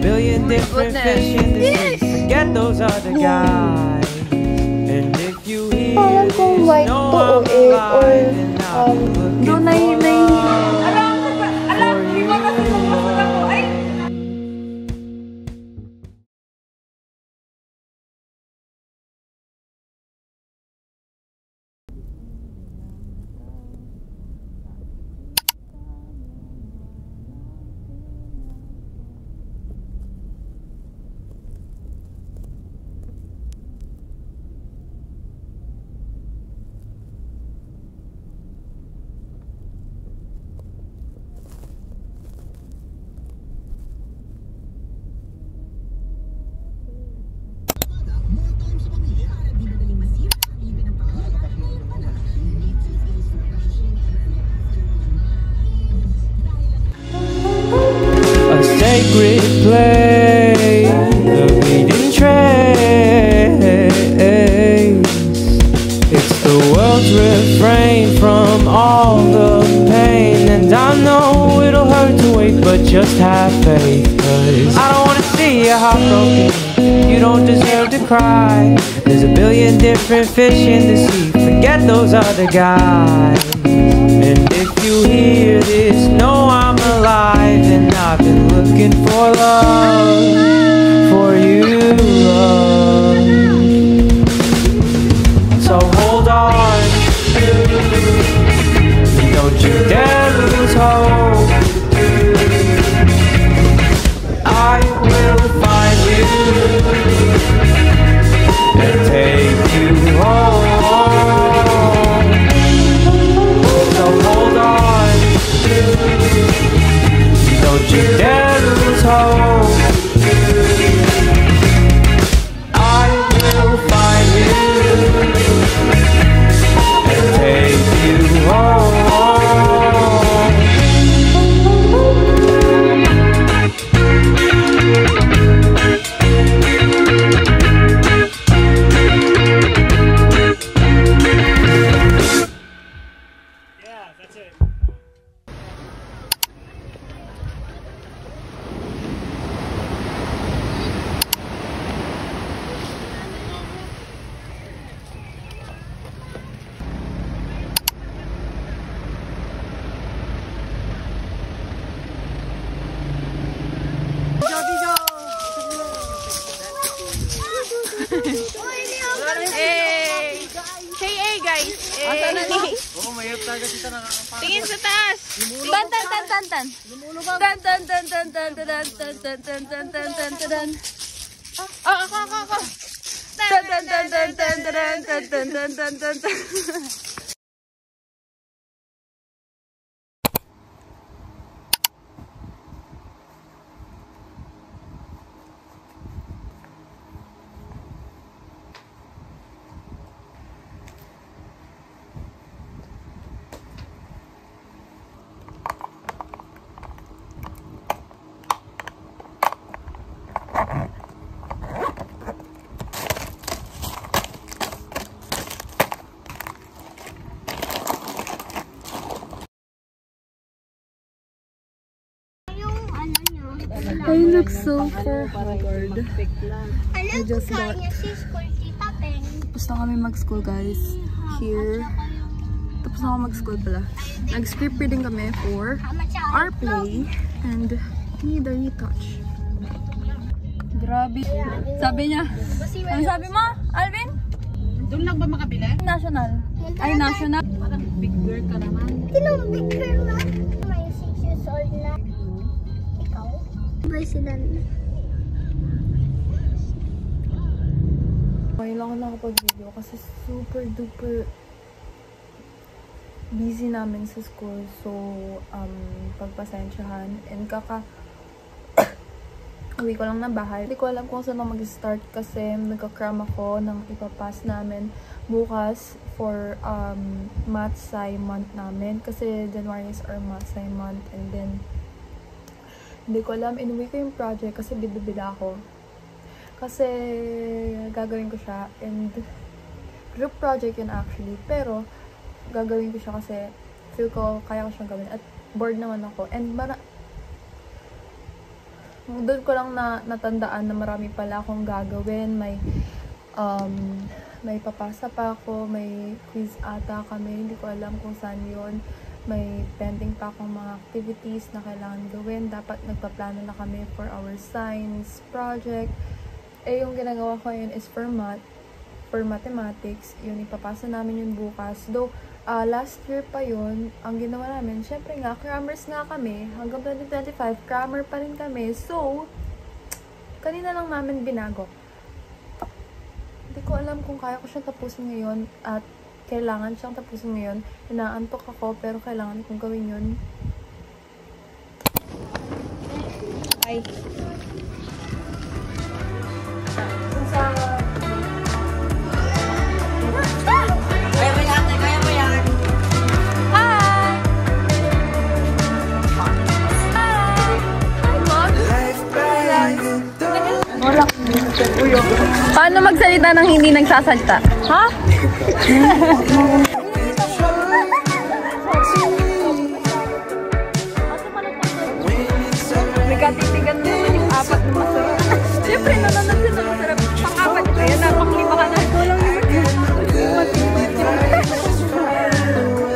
billion different fish in the sea. Forget those other guys. And if you hear this, know I'm alive and I'm looking for sacred place, the beating trace. It's the world's refrain from all the pain. And I know it'll hurt to wait, but just have faith. Cause I don't wanna see you heartbroken, you don't deserve to cry. There's a billion different fish in the sea. Forget those other guys. And if you hear this, know I'm alive and I've been looking for love, for you, love. So hold on, don't you dare lose hope. I will find you and take you home. Don't you dare lose hope. I will find you and take you home. Yeah, that's it. Hey! KA guys! Hey! Oo, mayroon talaga dito nakakapagod. Tingin sa taas! Tan tan tan tan tan! Tan tan tan tan tan tan tan tan tan tan tan tan tan. Ako! Tan tan tan tan tan tan tan tan tan tan tan. I look so forward. I just got... Tapos na kami mag-school guys. Here. Tapos na ako mag-school pala. Nag-script reading kami for our play. And we need a retouch. Grabe. Sabi niya. Ano sabi mo, Alvin? Doon lang ba makabili? National. Ay, national. Parang big girl ka naman. Sinong big girl na? May 6 years old na. Ikaw? President. Ngayon lang ako nakapag-video kasi super duper busy namin sa school. So, pagpasensyahan. And uwi ko lang ng bahay. Hindi ko alam kung saan ako mag-start kasi nagka-cram ako ng ipapass namin bukas for math sci month namin. Kasi January is our math sci month. And then, hindi ko alam. Inuwi ko yung project kasi bida-bida ako. Kasi gagawin ko siya. And group project yun actually. Pero, gagawin ko siya kasi feel ko kaya ko siyang gawin. At bored naman ako. And Doon ko lang natandaan na marami pala akong gagawin. May papasa pa ako, may quiz ata kami, hindi ko alam kung saan yun. May pending pa akong mga activities na kailangan gawin. Dapat nagpaplano na kami for our science project. Yung ginagawa ko yun is for mathematics. Yun, ipapasa namin yun bukas. Though, last year pa yun, ang ginawa namin, syempre nga, crammers nga kami. Hanggang 2025, crammer pa rin kami. So, kanina lang namin binago. Hindi ko alam kung kaya ko siyang tapusin ngayon at kailangan siyang tapusin ngayon. Inaantok ako pero kailangan kong gawin yun. Ay. Kaya mo yan, kaya mo yan. Hi! Hi, Mom! Paano magsalita ng hindi nagsasalita? Ha? Nagkatitigan mo naman yung apat na masarap. Siyempre, nanonood siya na masarap. Pang-apat ka yan, pang-lima ka na. Walang yun.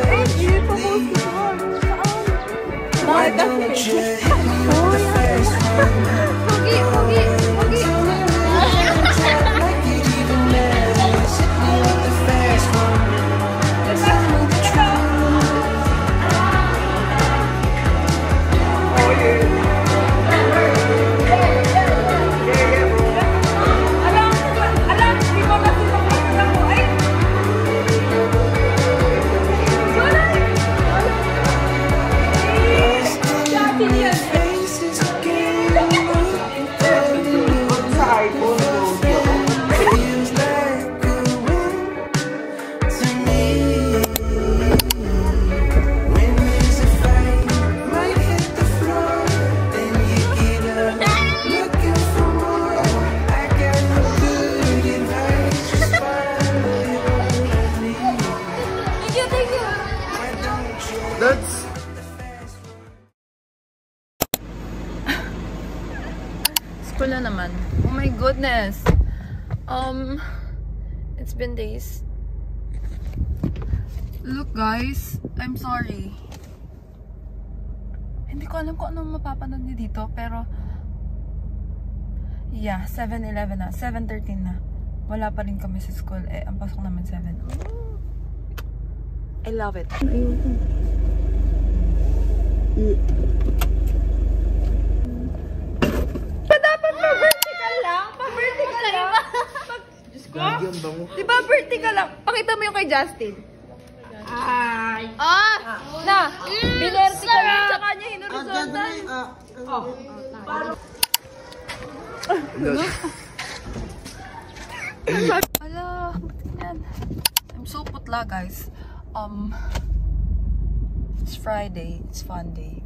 Eh, hindi pa po saan. Bakit kasi? Pugi, pugi, pugi. School na naman. Oh my goodness. It's been days. Look guys, I'm sorry. Hindi ko alam kung anong mapapanood niyo dito, pero yeah, 7:11 na, 7:13 na. Wala pa rin kami sa school. Ang pasok naman 7. I love it. Dapat pa-vertical lang. Pa-vertical lang. Diyos ko. Diba vertical lang? Pakita mo yung kay Justin. Ay. Na. Binertical lang sa kanya. Hinurizontal. Ala. Yan. I'm so putla guys. It's Friday. It's fun day.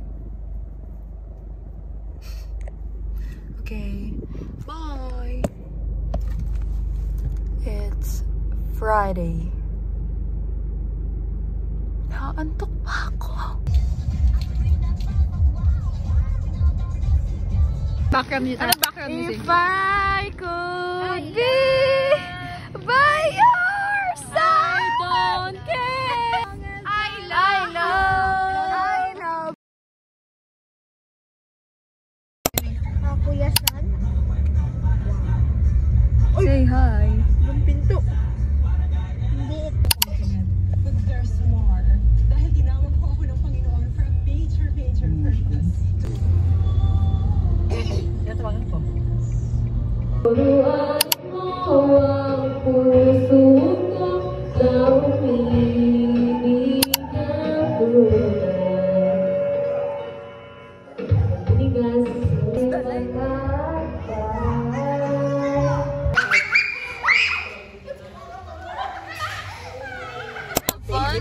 Okay, bye. It's Friday. Nakaantok pa ako. Background music. Ano background music? If I could be by your side, I don't care. I love. Kuya San? Say hi. Yung pinto. Hindi. But there's more. Dahil tinawag ko ako ng Panginoon for a major purpose. Yan, tawagan ko.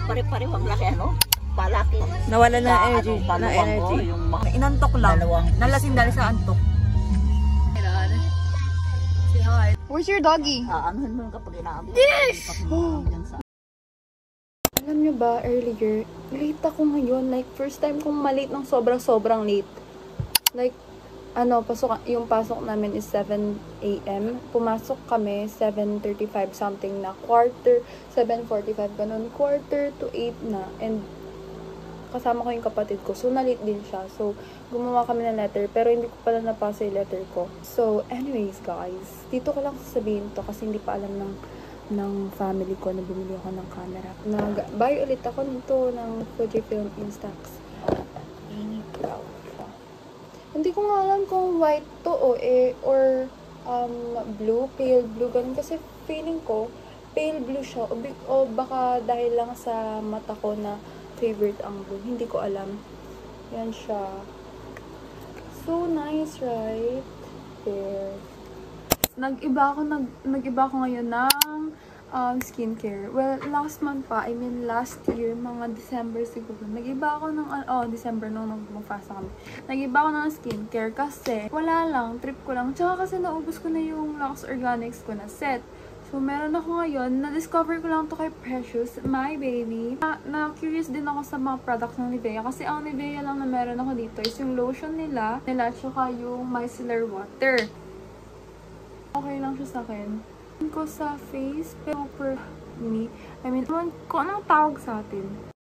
Pare-pare wang laki ano? Palaki. Nawala na energy. Na energy. Inantok lang. Nalasing dahil sa antok. Say hi. Where's your doggy? Anuhin mo yung kapag inaabot. Yes! Sa Alam nyo ba, earlier, late ako ngayon. Like, first time kong malate ng sobrang late. Like, yung pasok namin is 7 a.m. Pumasok kami 7:35 something na, 7:45 ganun, 7:45 na, and kasama ko yung kapatid ko, so na-late din siya. So gumawa kami ng letter, pero hindi ko pala napasa yung letter ko. So anyways guys, dito ko lang sasabihin to kasi hindi pa alam ng family ko na bumili ako ng camera. Nag-buy ulit ako nito ng Fujifilm Instax. Hindi ko nga alam kung white to or blue, pale blue, ganun. Kasi feeling ko, pale blue siya. O baka dahil lang sa mata ko na favorite ang blue. Hindi ko alam. Yan siya. So nice, right? There. Nag-iba ako ngayon ng skincare. Well, last month pa, last year, mga December siguro, nag-iba ako ng, December nung mag-fast kami. Nag-iba ako ng skincare kasi, wala lang, trip ko lang. Tsaka kasi naubos ko na yung Lux Organics ko na set. So, meron ako ngayon, na-discover ko lang to kay Precious, my baby. Na-curious din ako sa mga products ng Nivea. Kasi ang Nivea lang na meron ako dito is yung lotion nila, tsaka yung micellar water. Okay lang siya sa akin. Ko sa face, pero for me, kung anong tawag sa atin.